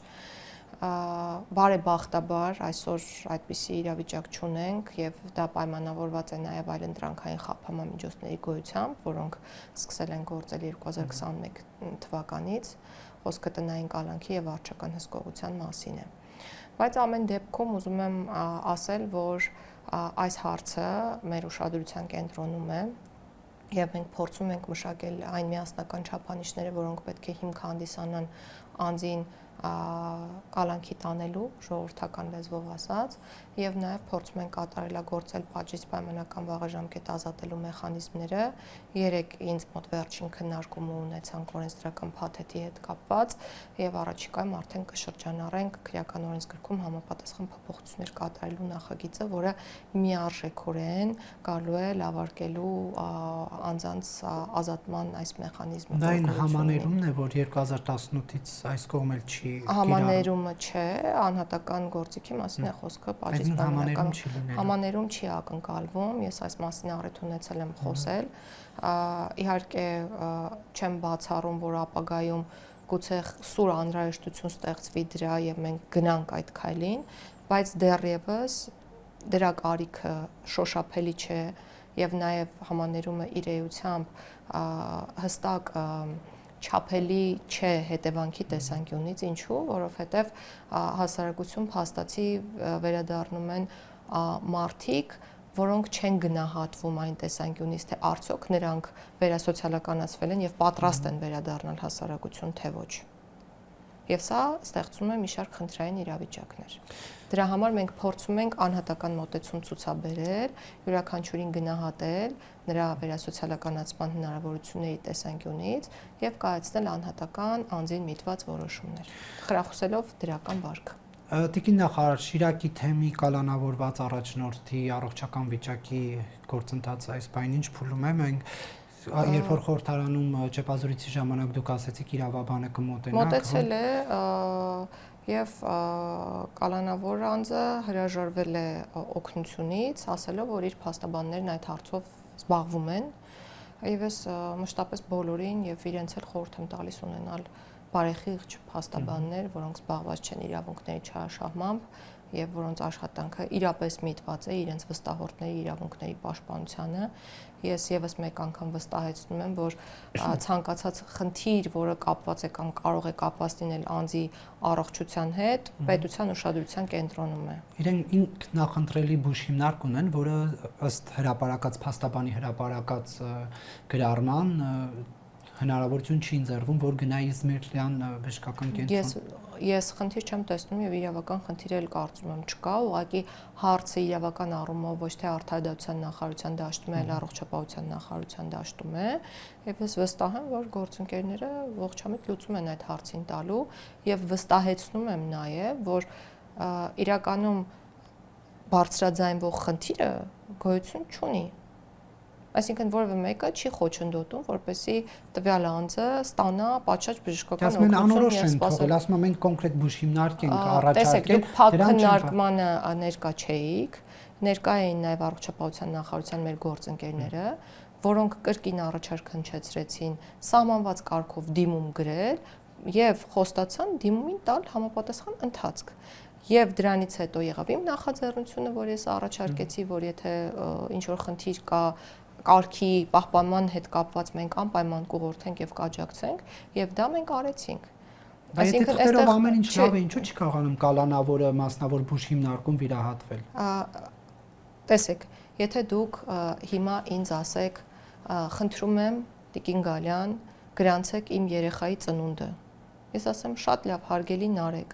Speaker 2: Բարեբախտաբար այսօր այդպիսի իրավիճակ չունենք եւ դա պայմանավորված է նաեւ այլընտրանքային խափանման միջոցների գոյությամբ, որոնք սկսել են գործել 2021 թվականից, խոսքը տնային կալանքի եւ վարչական հսկողության մասին է։ Բայց ամեն դեպքում ուզում եմ ասել, որ այս հարցը մեր ուշադրության կենտրոնում է եւ մենք փորձում ենք մշակել այն միասնական չափանիշները, որոնք պետք է հիմք հանդիսանան անձին կալանքի տանելու ժողովրդական լեզվով ասած եւ նաեւ փորձում են կատարելագործել պատժից պայմանական վաղաժամկետ ազատելու մեխանիզմները երեք ինձ մոտ վերջին քննարկումը ունեցանք օրենսդրական փաթեթի հետ կապված եւ առաջիկայում արդեն կշրջանառենք քրեական օրենսգրքում համապատասխան փոփոխություններ կատարելու նախագիծը, որը միարժեքորեն գալու է լավարկելու անձանց ազատման այս մեխանիզմը։
Speaker 1: Դա այն համաներումն է, որ 2018-ից այս կողմել չի
Speaker 2: Համաներումը չէ, անհատական գործիքի մասին է խոսքը, պատժից պայմանական համաներում չի ակնկալվում, ես այս մասին առիթ ունեցել եմ խոսել, իհարկե չեմ բացառում, որ ապագայում գուցե սուր անհրաժեշտություն ստեղծվի դրա եւ մենք գնանք այդ քայլին, բայց դեռևս դրա կարիքը շոշափելի չէ եւ նաեւ համաներումը իր էությամբ հստակ չափելի չէ հետևանքի տեսանկյունից, ինչու, որովհետև հասարակություն փաստացի վերադառնում են մարդիկ, որոնք չեն գնահատվում այն տեսանկյունից, թե արդյոք նրանք վերասոցիալականացվել են եւ պատրաստ են վերադառնալ հասարակություն, թե ոչ։ Եվ սա ստեղծում է մի շարք խնդրային իրավիճակներ։ Դրա համար մենք փորձում ենք անհատական մոտեցում ցուցաբերել, յուրաքանչյուրին գնահատել նրա վերասոցիալականացման հնարավորությունների տեսանկյունից եւ կայացնել անհատական անձին միտված որոշումներ, խրախուսելով դրական վարք։
Speaker 1: Տիկին նախարար, Շիրակի թեմի կալանավորված առաջնորդի առողջական վիճակի գործընթացը այս բան ինչ փուլում է, մենք երբ որ խորհրդարանում ճեպազորիցի ժամանակ դուք ասեցիք իրավաբանը կմոտենաք,
Speaker 2: մոտեցել է եւ կալանավոր անձը հրաժարվել է օգնությունից, ասելով, որ իր փաստաբաններն այդ հարցով զբաղվում են, եւ ես մշտապես բոլորին եւ իրենց էլ խորհուրդ եմ տալիս ունենալ բարեխիղճ փաստաբաններ, որոնք զբաղված չեն իրավունքների չարաշահմամբ եւ որոնց աշխատանքը իրապես միտված է իրենց վստահորդների իրավունքների պաշտպանությանը։ Ես եւս մեկ անգամ վստահեցնում եմ, որ ցանկացած խնդիր, որը կապված է կամ կարող է կապված լինել անձի առողջության հետ, պետության ուշադրության կենտրոնում է։
Speaker 1: Իրեն ինքնախնդրելի բուժ հիմնարկ ունեն, որը ըստ հրապարակած փաստաբանի հրապարակած գրառման հնարավորություն չի ընձեռվում, որ գնայի Իզմիրլյան բժշկական կենտրոն։
Speaker 2: Ես խնդիր չեմ տեսնում եւ իրավական խնդիր էլ կարծում եմ չկա, ուղղակի հարցը իրավական առումով ոչ թե արդարադատության նախարարության դաշտում է, այլ առողջապահության նախարարության դաշտում է, եւ ես վստահ եմ, որ գործընկերները ողջամիտ լուծում են այդ հարցին տալու եւ վստահեցնում եմ նաեւ, որ իրականում բարձրաձայնվող խնդիրը գոյություն չունի։ Այսինքն որևէ մեկը չի խոչընդոտում, որպեսզի տվյալ անձը ստանա պատշաճ բժշկական օգնություն եւ
Speaker 1: սպասել։ Ասում եմ, մենք կոնկրետ բուժ հիմնարկ ենք առաջարկել։
Speaker 2: Տեսեք, դուք փակ քննարկմանը ներկա չէիք, ներկա էին նաեւ առողջապահության նախարարության մեր գործընկերները, որոնք կրկին առաջարկ հնչեցրեցին սահմանված կարգով դիմում գրել եւ խոստացան դիմումին տալ համապատասխան ընթացք։ Եվ դրանից հետո եղավ իմ նախաձեռնությունը, որ ես առաջարկեցի, որ եթե ինչ որ խնդիր կա կարգի պահպանման հետ կապված մենք անպայման կուղղորդենք եւ կաջակցենք եւ դա մենք արեցինք։
Speaker 1: Այսինքն այստեղ ամեն ինչ լավ է, ինչու չի կարողանում կալանավորը մասնավոր բուժ հիմնարկում վիրահատվել։
Speaker 2: Տեսեք, եթե դուք հիմա ինձ ասեք, խնդրում եմ Տիկին Գալյան, գրանցեք իմ երեխայի ծնունդը։ Ես ասեմ շատ լավ, հարգելի Նարեկ,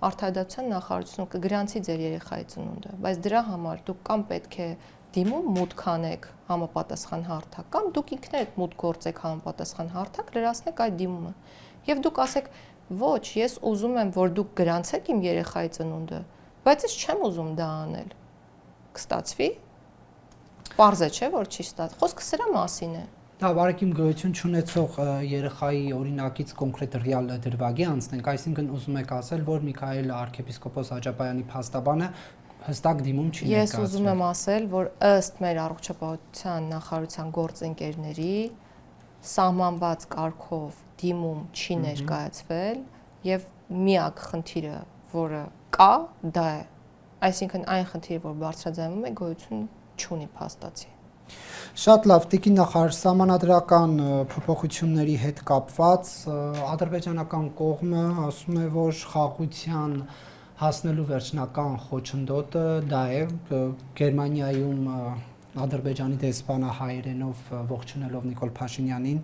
Speaker 2: արդարադատության նախարարությունը կգրանցի ձեր երեխայի ծնունդը, բայց դրա համար դուք կամ պետք է դիմում մուտք անեք համապատասխան հարթակ, կամ դուք ինքներդ մուտք գործեք համապատասխան հարթակ, լրացնեք այդ դիմումը։ Եվ դուք ասեք, ոչ, ես ուզում եմ, որ դուք գրանցեք իմ երեխայի ծնունդը, բայց ես չեմ ուզում դա անել։ Կստացվի։ Պարզ է, չէ, որ չի ստացվի։ Խոսքը սրա մասին է։
Speaker 1: Դա բարեկիմ գոյություն չունեցող երեխայի օրինակից կոնկրետ ռեալ դրվագի անցնենք, այսինքն ուզում եք ասել, որ Միքայել arczepiskopos Աջապայանի փաստաբանը հստակ դիմում չի ներկայացրել։
Speaker 2: Ես ուզում եմ ասել, որ ըստ մեր առողջապահության նախարարության գործընկերների սահմանված կարգով դիմում չի ներկայացվել եւ միակ խնդիրը, որը կա, դա է։ Այսինքն այն խնդիրը, որ բարձրաձայնվում է, գոյություն չունի փաստացի։
Speaker 1: Շատ լավ, Տիկին նախարար, սահմանադրական փոփոխությունների հետ կապված ադրբեջանական կողմը ասում է, որ խաղաղության հասնելու վերջնական խոչընդոտը դա է, Գերմանիայում Ադրբեջանի դեսպանը հայերենով ողջունելով Նիկոլ Փաշինյանին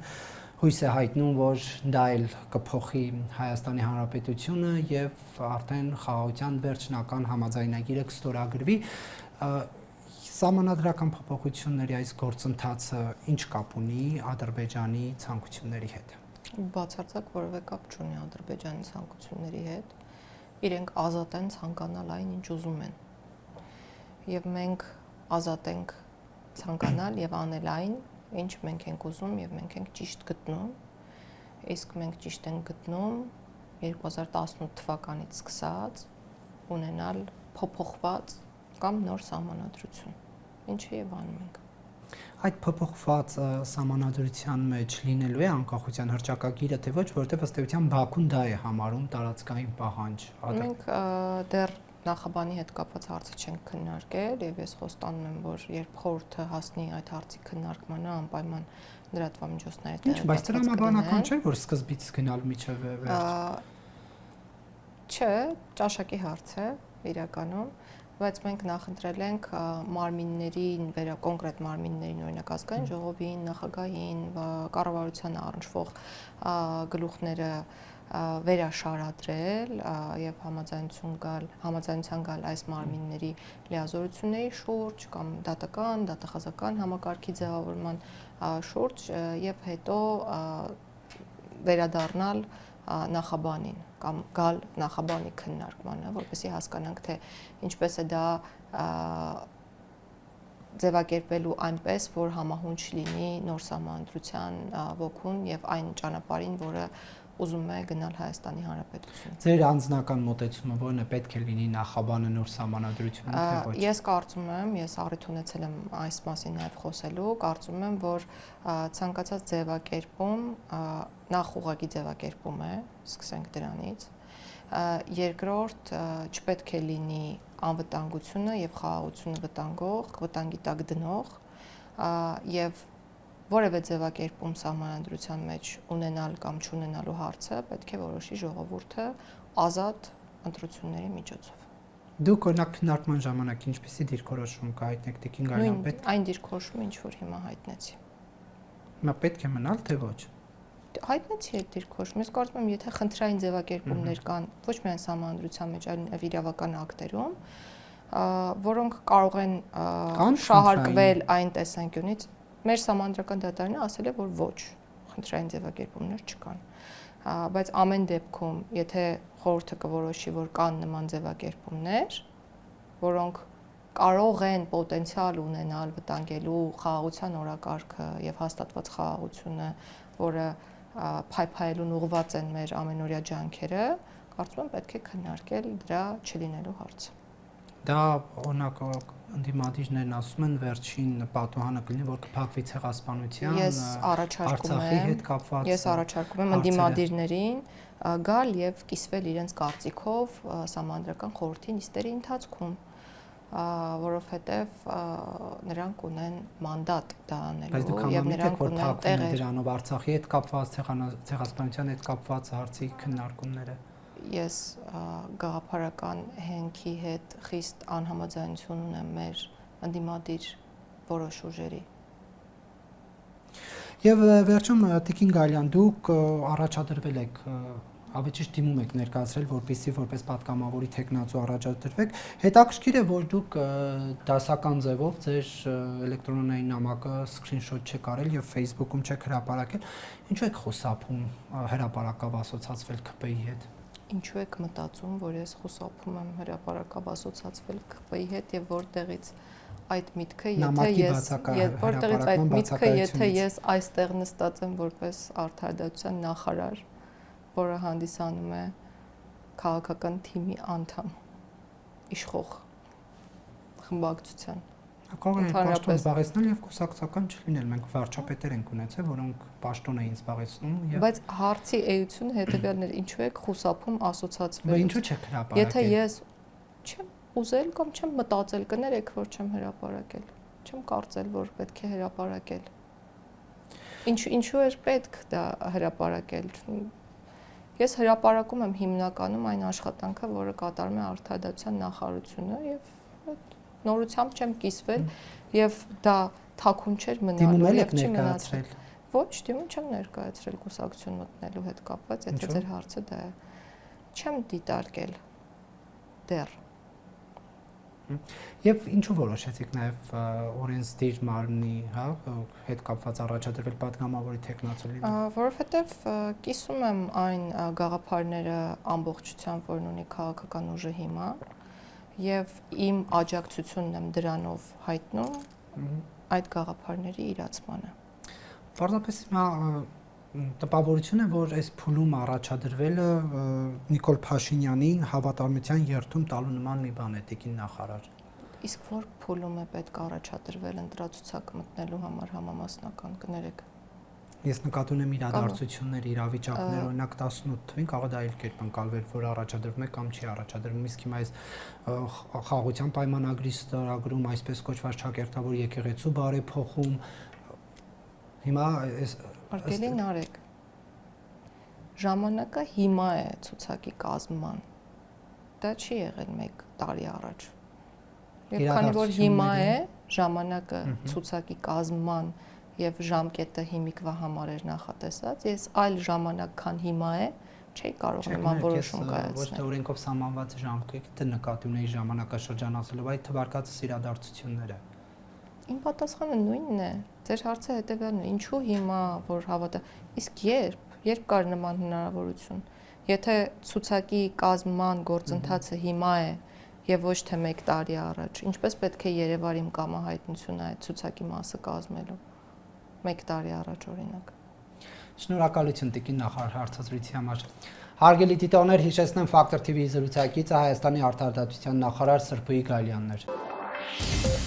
Speaker 1: հույս է հայտնում, որ դա էլ կփոխի Հայաստանի Հանրապետությունը եւ արդեն խաղաղության վերջնական համաձայնագիրը կստորագրվի։ Սահմանադրական փոփոխությունների այս գործընթացը ինչ կապ ունի Ադրբեջանի ցանկությունների հետ։
Speaker 2: Բացարձակ որևէ կապ չունի Ադրբեջանի ցանկությունների հետ։ Իրենք ազատ են ցանկանալ այն, ինչ ուզում են։ Եվ մենք ազատ ենք ցանկանալ եւ անել այն, ինչ մենք ենք ուզում եւ մենք ենք ճիշտ գտնում։ Իսկ մենք ճիշտ ենք գտնում 2018 թվականից սկսած ունենալ փոփոխված կամ նոր սահմանադրություն, ինչը եւ անում ենք։
Speaker 1: Այդ փոփոխված սահմանադրության մեջ լինելու է անկախության հռչակագիրը, թե ոչ, որովհետև ըստ էության Բաքուն դա է համարում տարածքային պահանջ։
Speaker 2: Մենք դեռ նախաբանի հետ կապված հարցը չենք քննարկել եւ ես խոստանում եմ, որ երբ խորհուրդը հասնի այդ հարցի քննարկմանը, անպայման լրատվամիջոցները
Speaker 1: տեղեկացված։ Բայց տրամաբանական չէ, որ սկզբից գնալու միջև է վերջ։
Speaker 2: Չէ, ճաշակի հարց է իրականում, բայց մենք նախընտրել ենք մարմիններին, կոնկրետ մարմիններին, օրինակ ազգային ժողովին, նախագահին, կառավարությանը առնչվող գլուխները վերաշարադրել եւ համաձայնության գալ այս մարմինների լիազորությունների շուրջ կամ դատախազական համակարգի ձևավորման շուրջ եւ հետո վերադառնալ նախաբանին կամ գալ նախաբանի քննարկմանը, որպեսզի հասկանանք, թե ինչպես է դա ձևակերպելու այնպես, որ համահունչ լինի նոր սահմանադրության ոգուն եւ այն ճանապարհին, որը ուզում է գնալ Հայաստանի Հանրապետությունը։
Speaker 1: Ձեր անձնական մոտեցումը ո՞րն է, պետք է լինի նախաբանը նոր սահմանադրությունում, թե ոչ։
Speaker 2: Ես կարծում եմ, ես առիթ ունեցել եմ այս մասին նաև խոսելու, կարծում եմ, որ ցանկացած ձևակերպում նախ ուղղակի ձևակերպում է, սկսենք դրանից։ Երկրորդ, չպետք է լինի անվտանգությունը եւ խաղաղությունը վտանգող, վտանգի տակ դնող եւ որևէ ձևակերպում սահմանադրության մեջ ունենալ կամ չունենալու հարցը պետք է որոշի ժողովուրդը ազատ ընտրությունների միջոցով։
Speaker 1: Դուք օրինակ քննարկման ժամանակ ինչպեսի դիրքորոշում կհայտնեք Տիկին Գալյանպետ։
Speaker 2: Այն դիրքորոշումը, ինչ որ հիմա հայտնեցի։
Speaker 1: Հիմա պետք է մնալ, թե ոչ։
Speaker 2: Հայտնեցի այդ դիրքորոշումը։ Ես կարծում եմ, եթե խնդրային ձևակերպումներ կան ոչ միայն սահմանադրության մեջ, այլ իրավական ակտերում, որոնք կարող են շահարկվել այն տեսանկյունից, մեր սահմանադրական դատարանը ասել է, որ ոչ, խնդրային ձևակերպումներ չկան։ Բայց ամեն դեպքում, եթե խորհուրդը կորոշի, որ կան նման ձևակերպումներ, որոնք կարող են պոտենցիալ ունենալ վտանգելու խաղաղության օրակարգը եւ հաստատված խաղաղությունը, որը փայփայելուն ուղղված են մեր ամենօրյա ջանքերը, կարծում եմ պետք է քննարկել դրա չլինելու հարցը։
Speaker 1: Դա օրինակ ընդդիմադիրներն ասում են վերջին պատուհանը կլինի, որ կփակվի ցեղասպանության, Արցախի հետ կապված։
Speaker 2: Ես առաջարկում եմ ընդդիմադիրներին գալ եւ կիսվել իրենց կարծիքով սահմանադրական խորհրդի նիստերի ընթացքում, որովհետեւ նրանք ունեն մանդատ դա անելու եւ նրանք ունեն տեղեր
Speaker 1: դրանով Արցախի հետ կապված, ցեղասպանության հետ կապված հարցի քննարկումները։
Speaker 2: Ես գաղափարական հենքի հետ խիստ անհամաձայնություն ունեմ մեր ընդդիմադիր որոշ ուժերի։
Speaker 1: Եվ վերջում Տիկին Գալյան, դուք առաջադրվել եք, ավելի ճիշտ դիմում եք ներկայացրել, որպեսզի որպես պատգամավորի թեկնածու առաջադրվեք։ Հետաքրքիր է, որ դուք դասական ձևով ձեր էլեկտրոնային նամակը սկրինշոթ չեք արել եւ Facebook-ում չեք հրապարակել։ Ինչու եք խուսափում հրապարակավ ասոցացվել ՔՊ-ի հետ։
Speaker 2: Ինչու եք մտածում, որ ես խուսափում եմ հրապարակավ ասոցացվել ՔՊ-ի հետ եւ որտեղից այդ միտքը, եթե ես այստեղ նստած եմ որպես արդարադատության նախարար, որը հանդիսանում է քաղաքական թիմի անդամ, իշխող խմբակցության։
Speaker 1: Կարող է պաշտոն զբաղեցնել եւ կուսակցական չլինել։ Մենք վարչապետեր ենք ունեցել, որոնք պաշտոն էին զբաղեցնում եւ
Speaker 2: Բայց հարցի էությունը հետեւյալն է, ինչու եք խուսափում ասոցացվել։
Speaker 1: Բայց ինչու չեք հրապարակել։
Speaker 2: Եթե ես չեմ ուզել կամ չեմ մտածել, կներեք, որ չեմ հրապարակել։ Չեմ կարծել, որ պետք է հրապարակել։ Ինչու էր պետք դա հրապարակել։ Ես հրապարակում եմ հիմնականում այն աշխատանքը, որը կատարում է արդարադատության նախարարությունը եւ նորությամբ չեմ կիսվել եւ դա թաքուն չէր մնալու եւ չի մնացել։ Ոչ, դիմում չեմ ներկայացրել կուսակցություն մտնելու հետ կապված, եթե ձեր հարցը դա է։ Չեմ դիտարկել դեռ։
Speaker 1: Եվ ինչու որոշեցիք նաև օրենսդիր մարմնի, հա, հետ կապված առաջադրվել падգամավորի թեկնածու լինել։
Speaker 2: Որովհետև կիսում եմ այն գաղափարները ամբողջությամբ, որն ունի քաղաքական ուժը հիմա, եւ իմ աջակցությունն եմ դրանով հայտնում այդ գաղափարների իրացմանը։
Speaker 1: Պարզապես հիմա տպավորություն է, որ այս փուլում առաջադրվելը Նիկոլ Փաշինյանին հավատարմության երթում տալու նման մի բան է, տիկին նախարար։
Speaker 2: Իսկ որ փուլում է պետք առաջադրվել ընտրացուցակ մտնելու համար համամասնական, կներեք։
Speaker 1: Ես նկատի ունեմ իրադարձություններ, իրավիճակներ, օրինակ 18 թվին կարող է դա այլ կերպ ընկալվել, որ առաջադրվում է կամ չի առաջադրվում։ Իսկ հիմա այս խաղաղության պայմանագրի ստորագրում, այսպես կոչված ճակերտավոր եկեղեցու բարեփոխում, հիմա այս
Speaker 2: Արգելի Նարեկ, ժամանակը հիմա է ցուցակի կազմման։ Դա չի եղել 1 տարի առաջ։ Եվ քանի որ հիմա է ժամանակը ցուցակի կազմման եւ ժամկետը հիմիկվա համար էր նախատեսած, ես այլ ժամանակ, քան հիմա է, չի կարող նման որոշում կայացնել։
Speaker 1: Ոչ թե օրենքով սահմանված ժամկետը նկատի ունեի ժամանակաշրջանացելով, այդ թվարկածս իրադարձությունները։
Speaker 2: Իմ պատասխանը նույնն է։ Ձեր հարցը հետևյալն է. ինչու հիմա որ հավատա։ Իսկ երբ կար նման հնարավորություն։ Եթե ցուցակի կազմման գործընթացը հիմա է եւ ոչ թե 1 տարի առաջ, ինչպես պետք է երևար իմ կամահայտնությունը այդ ցուցակի մասը կազմելու 1 տարի առաջ օրինակ։
Speaker 1: Շնորհակալություն տիկին նախարար հարցազրույցի համար։ Հարգելի դիտողներ, հիշեցնեմ Factor TV-ի զրուցակիցը Հայաստանի արտարադատության նախարար Սրփուի Գալյանն էր։